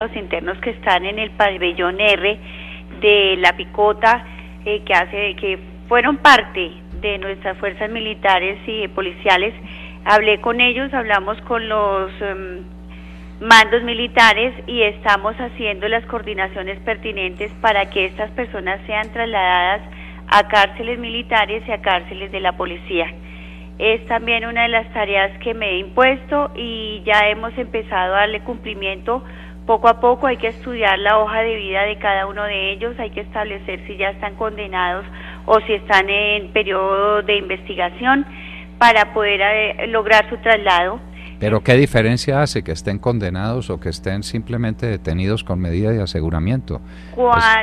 los internos que están en el pabellón R de La Picota, que fueron parte de nuestras fuerzas militares y policiales. Hablé con ellos, hablamos con los mandos militares y estamos haciendo las coordinaciones pertinentes para que estas personas sean trasladadas a cárceles militares y a cárceles de la policía. Es también una de las tareas que me he impuesto y ya hemos empezado a darle cumplimiento. Poco a poco hay que estudiar la hoja de vida de cada uno de ellos, hay que establecer si ya están condenados o si están en periodo de investigación para poder lograr su traslado. ¿Pero qué diferencia hace que estén condenados o que estén simplemente detenidos con medida de aseguramiento?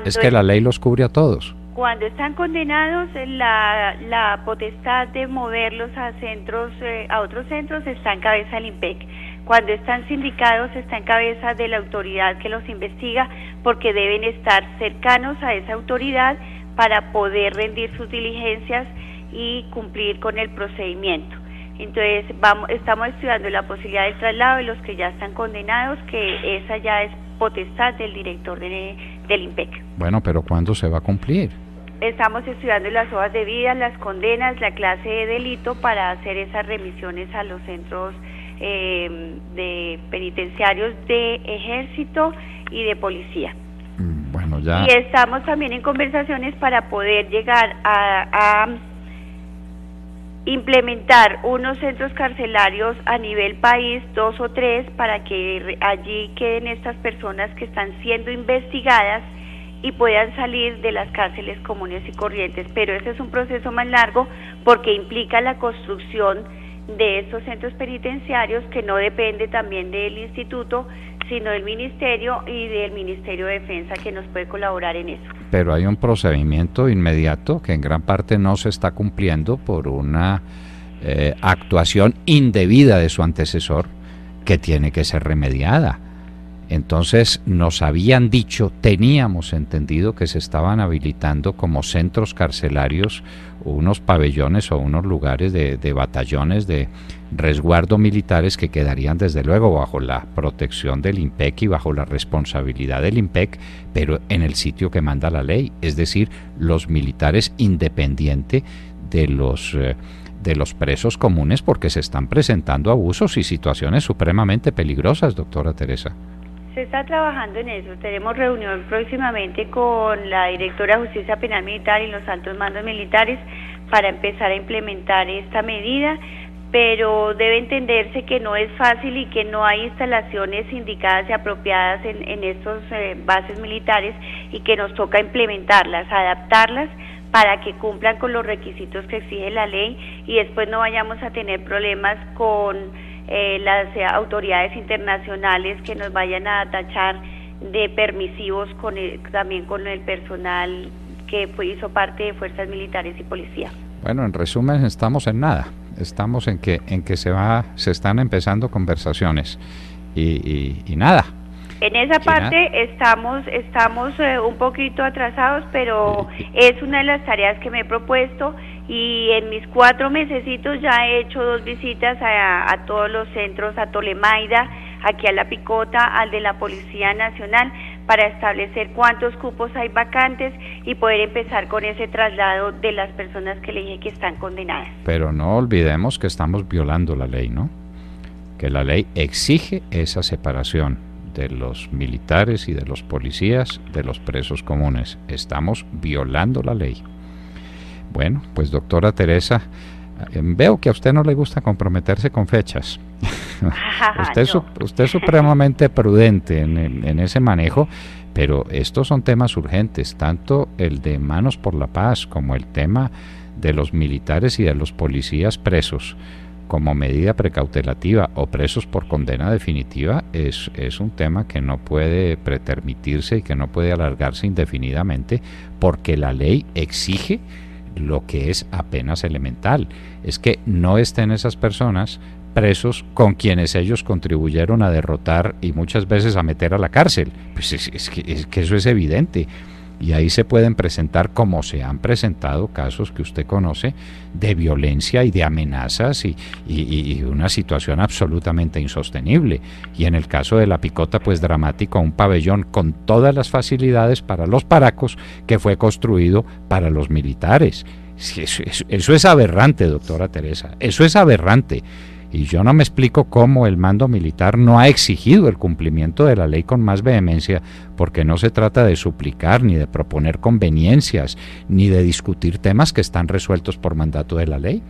Es que la ley los cubre a todos. Cuando están condenados, la potestad de moverlos a otros centros está en cabeza del INPEC. Cuando están sindicados está en cabeza de la autoridad que los investiga, porque deben estar cercanos a esa autoridad para poder rendir sus diligencias y cumplir con el procedimiento. Entonces estamos estudiando la posibilidad del traslado de los que ya están condenados, que esa ya es potestad del director del INPEC. Bueno, pero ¿cuándo se va a cumplir? Estamos estudiando las hojas de vida, las condenas, la clase de delito para hacer esas remisiones a los centros de penitenciarios de ejército y de policía. Bueno, ya. Y estamos también en conversaciones para poder llegar a implementar unos centros carcelarios a nivel país, 2 o 3, para que allí queden estas personas que están siendo investigadas y puedan salir de las cárceles comunes y corrientes. Pero ese es un proceso más largo porque implica la construcción de estos centros penitenciarios, que no depende también del instituto, sino del ministerio y del Ministerio de Defensa, que nos puede colaborar en eso. Pero hay un procedimiento inmediato que en gran parte no se está cumpliendo por una actuación indebida de su antecesor, que tiene que ser remediada. Entonces nos habían dicho, teníamos entendido que se estaban habilitando como centros carcelarios unos pabellones o unos lugares de batallones de resguardo militares que quedarían desde luego bajo la protección del INPEC y bajo la responsabilidad del INPEC, pero en el sitio que manda la ley, es decir, los militares independiente de los presos comunes, porque se están presentando abusos y situaciones supremamente peligrosas, doctora Teresa. Se está trabajando en eso. Tenemos reunión próximamente con la directora de Justicia Penal Militar y los altos mandos militares para empezar a implementar esta medida, pero debe entenderse que no es fácil y que no hay instalaciones indicadas y apropiadas en estos bases militares, y que nos toca implementarlas, adaptarlas para que cumplan con los requisitos que exige la ley y después no vayamos a tener problemas con las autoridades internacionales que nos vayan a tachar de permisivos también con el personal que hizo parte de fuerzas militares y policía. Bueno, en resumen, estamos en nada. Estamos en que se están empezando conversaciones y nada. En esa parte estamos un poquito atrasados, pero es una de las tareas que me he propuesto, y en mis 4 mesecitos ya he hecho 2 visitas a todos los centros, a Tolemaida, aquí a La Picota, al de la Policía Nacional, para establecer cuántos cupos hay vacantes y poder empezar con ese traslado de las personas que le dije que están condenadas. Pero no olvidemos que estamos violando la ley, ¿no? Que la ley exige esa separación de los militares y de los policías de los presos comunes. Estamos violando la ley. Bueno, pues doctora Teresa, veo que a usted no le gusta comprometerse con fechas. Usted es supremamente prudente en ese manejo, pero estos son temas urgentes, tanto el de Manos por la Paz como el tema de los militares y de los policías presos como medida precautelativa o presos por condena definitiva. Es un tema que no puede pretermitirse y que no puede alargarse indefinidamente, porque la ley exige lo que es apenas elemental, es que no estén esas personas presos con quienes ellos contribuyeron a derrotar y muchas veces a meter a la cárcel. Pues es que eso es evidente. y ahí se pueden presentar, como se han presentado casos que usted conoce, de violencia y de amenazas y una situación absolutamente insostenible. Y en el caso de La Picota, pues dramático, un pabellón con todas las facilidades para los paracos que fue construido para los militares. Eso es aberrante, doctora Teresa, eso es aberrante. Y yo no me explico cómo el mando militar no ha exigido el cumplimiento de la ley con más vehemencia, porque no se trata de suplicar, ni de proponer conveniencias, ni de discutir temas que están resueltos por mandato de la ley.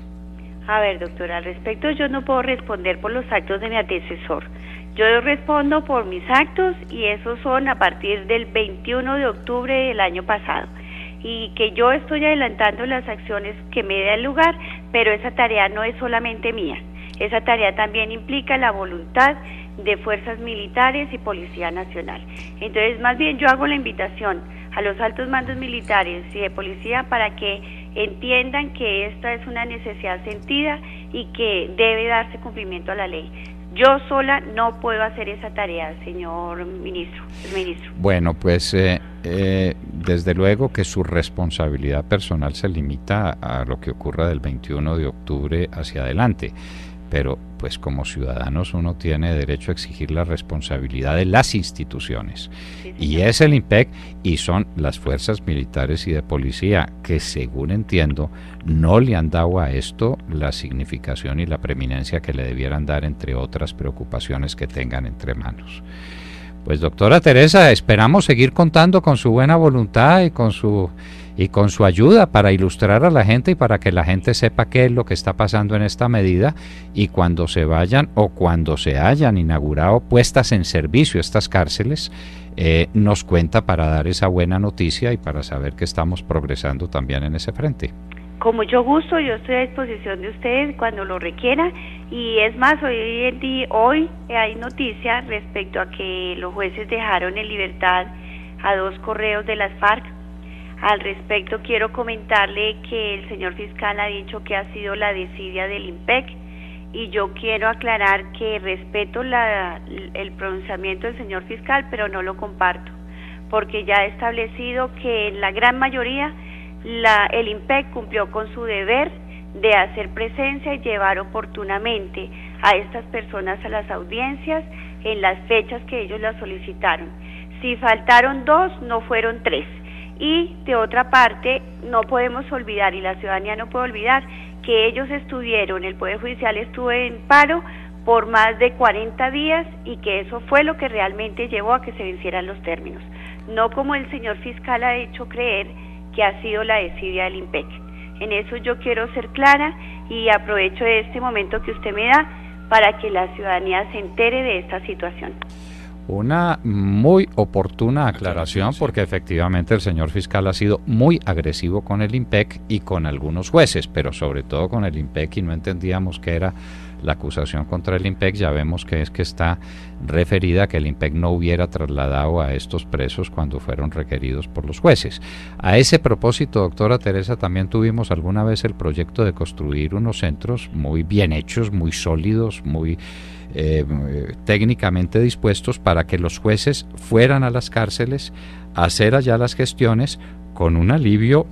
A ver, doctora, al respecto yo no puedo responder por los actos de mi antecesor. Yo respondo por mis actos y esos son a partir del 21 de octubre del año pasado. Y que yo estoy adelantando las acciones que me da el lugar, pero esa tarea no es solamente mía. Esa tarea también implica la voluntad de fuerzas militares y Policía Nacional. Entonces, más bien yo hago la invitación a los altos mandos militares y de policía para que entiendan que esta es una necesidad sentida y que debe darse cumplimiento a la ley. Yo sola no puedo hacer esa tarea, señor ministro. Bueno, pues desde luego que su responsabilidad personal se limita a lo que ocurra del 21 de octubre hacia adelante. Pero pues como ciudadanos uno tiene derecho a exigir la responsabilidad de las instituciones, y es el IMPEC y son las fuerzas militares y de policía que, según entiendo, no le han dado a esto la significación y la preeminencia que le debieran dar, entre otras preocupaciones que tengan entre manos. Pues doctora Teresa, esperamos seguir contando con su buena voluntad y con su ayuda para ilustrar a la gente y para que la gente sepa qué es lo que está pasando en esta medida, y cuando se vayan o cuando se hayan inaugurado, puestas en servicio estas cárceles, nos cuenta para dar esa buena noticia y para saber que estamos progresando también en ese frente. Con mucho gusto, yo estoy a disposición de ustedes cuando lo requiera, y es más, hoy hay noticia respecto a que los jueces dejaron en libertad a 2 correos de las FARC. Al respecto quiero comentarle que el señor fiscal ha dicho que ha sido la desidia del IMPEC, y yo quiero aclarar que respeto el pronunciamiento del señor fiscal, pero no lo comparto, porque ya he establecido que en la gran mayoría el IMPEC cumplió con su deber de hacer presencia y llevar oportunamente a estas personas a las audiencias en las fechas que ellos las solicitaron. Si faltaron 2, no fueron 3. Y de otra parte, no podemos olvidar, y la ciudadanía no puede olvidar, que ellos estuvieron, el Poder Judicial estuvo en paro por más de 40 días, y que eso fue lo que realmente llevó a que se vencieran los términos. No como el señor fiscal ha hecho creer que ha sido la desidia del IMPEC. En eso yo quiero ser clara, y aprovecho este momento que usted me da para que la ciudadanía se entere de esta situación. Una muy oportuna aclaración, porque efectivamente el señor fiscal ha sido muy agresivo con el IMPEC y con algunos jueces, pero sobre todo con el IMPEC, y no entendíamos qué era la acusación contra el IMPEC. Ya vemos que es que está referida a que el IMPEC no hubiera trasladado a estos presos cuando fueron requeridos por los jueces. A ese propósito, doctora Teresa, también tuvimos alguna vez el proyecto de construir unos centros muy bien hechos, muy sólidos, muy técnicamente dispuestos para que los jueces fueran a las cárceles a hacer allá las gestiones con un alivio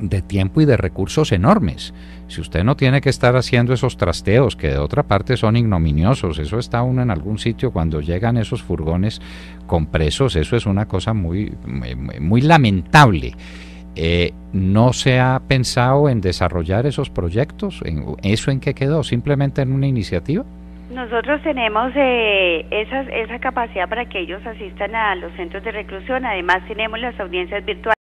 de tiempo y de recursos enormes. Si usted no tiene que estar haciendo esos trasteos, que de otra parte son ignominiosos, eso está uno en algún sitio cuando llegan esos furgones con presos, eso es una cosa muy lamentable. ¿No se ha pensado en desarrollar esos proyectos? ¿Eso en qué quedó? ¿Simplemente en una iniciativa? Nosotros tenemos esa capacidad para que ellos asistan a los centros de reclusión. Además tenemos las audiencias virtuales.